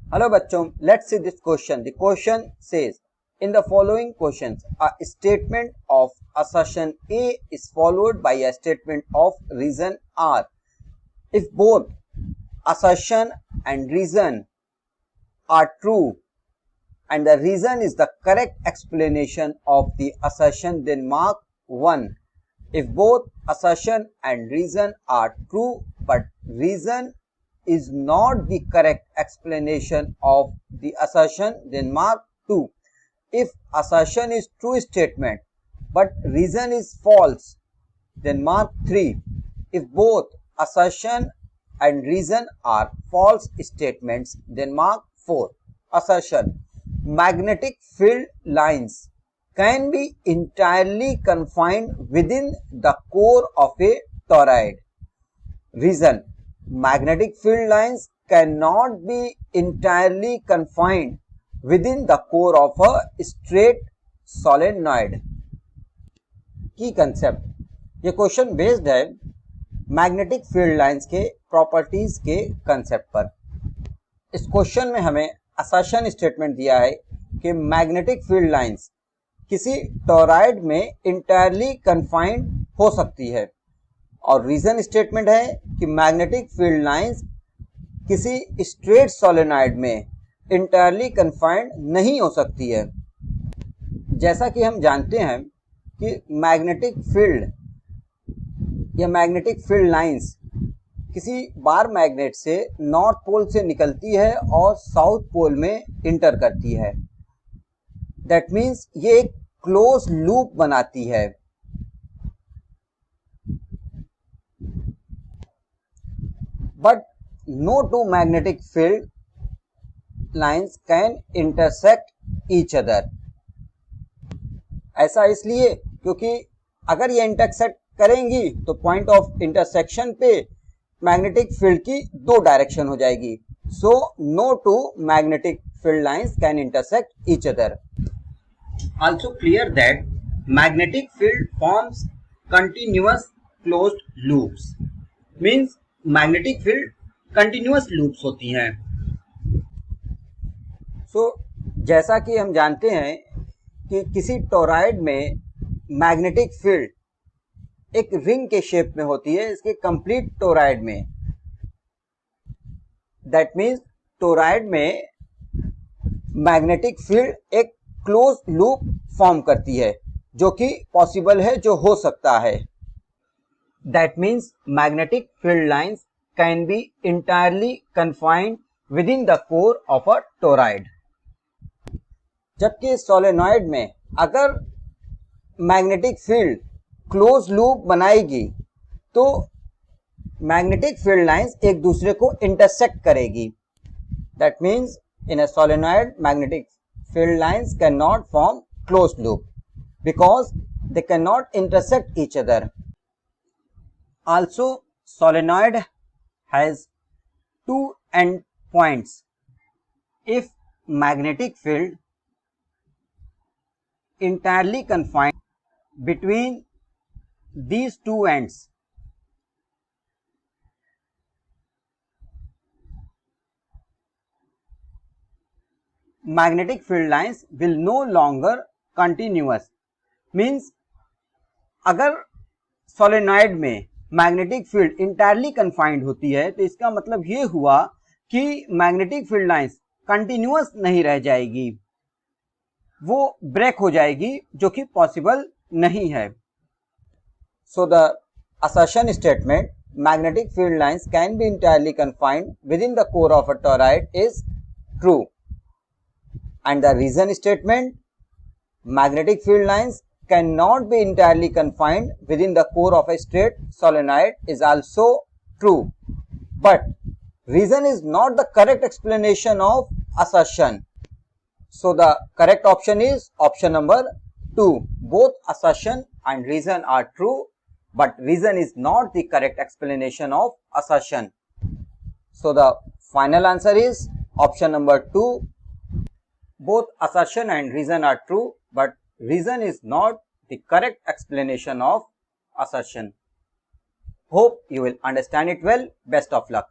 Hello bachchon, let's see this question. The question says, in the following questions, a statement of assertion A is followed by a statement of reason R. If both assertion and reason are true and the reason is the correct explanation of the assertion, then mark 1. If both assertion and reason are true but reason is not the correct explanation of the assertion, then mark 2. If assertion is true statement but reason is false, then mark 3. If both assertion and reason are false statements, then mark 4. Assertion: magnetic field lines can be entirely confined within the core of a toroid. Reason: magnetic field lines cannot be entirely confined within the core of a straight solenoid. की concept, ये question based है magnetic field lines के properties के concept पर। इस question में हमें assertion statement दिया है कि मैग्नेटिक फील्ड लाइंस किसी टोरॉइड में इंटायरली कन्फाइंड हो सकती है और रीजन स्टेटमेंट है कि मैग्नेटिक फील्ड लाइंस किसी स्ट्रेट सोलेनॉइड में इंटायरली कन्फाइंड नहीं हो सकती है। जैसा कि हम जानते हैं कि मैग्नेटिक फील्ड या मैग्नेटिक फील्ड लाइंस किसी बार मैग्नेट से नॉर्थ पोल से निकलती है और साउथ पोल में इंटर करती है। दैट मीन्स ये एक क्लोज लूप बनाती है। But no two magnetic field lines can intersect each other. ऐसा इसलिए क्योंकि अगर ये इंटरसेक्ट करेंगी तो पॉइंट ऑफ इंटरसेक्शन पे मैग्नेटिक फील्ड की दो डायरेक्शन हो जाएगी। So no two magnetic field lines can intersect each other. Also clear that magnetic field forms continuous closed loops. Means magnetic field continuous loops होती हैं। जैसा कि हम जानते हैं कि किसी टोरॉइड में मैग्नेटिक फील्ड एक रिंग के शेप में होती है, इसके कंप्लीट टोरॉइड में। दैट मीन्स टोरॉइड में मैग्नेटिक फील्ड एक क्लोज लूप फॉर्म करती है, जो कि पॉसिबल है, जो हो सकता है। That means magnetic field lines can be entirely confined with in the core of a toroid. जबकि सोलेनॉइड में अगर मैग्नेटिक फील्ड क्लोज लूप बनाएगी तो मैग्नेटिक फील्ड लाइंस एक दूसरे को इंटरसेक्ट करेगी। That means in a solenoid magnetic field lines cannot form closed loop because they cannot intersect each other. Also, solenoid has two end points. If magnetic field entirely confined between these two ends, magnetic field lines will no longer continuous. Means अगर solenoid में magnetic field entirely confined होती है तो इसका मतलब ये हुआ कि मैग्नेटिक फील्ड लाइंस कंटिन्यूअस नहीं रह जाएगी, वो ब्रेक हो जाएगी, जो कि पॉसिबल नहीं है। So the assertion statement magnetic field lines can be entirely confined with in the core of a toroid is true. And the reason statement, magnetic field lines cannot be entirely confined within the core of a straight solenoid is also true. But reason is not the correct explanation of assertion. So the correct option is option number 2. Both assertion and reason are true, but reason is not the correct explanation of assertion. So the final answer is option number 2. Both assertion and reason are true, but reason is not the correct explanation of assertion. Hope you will understand it well. Best of luck.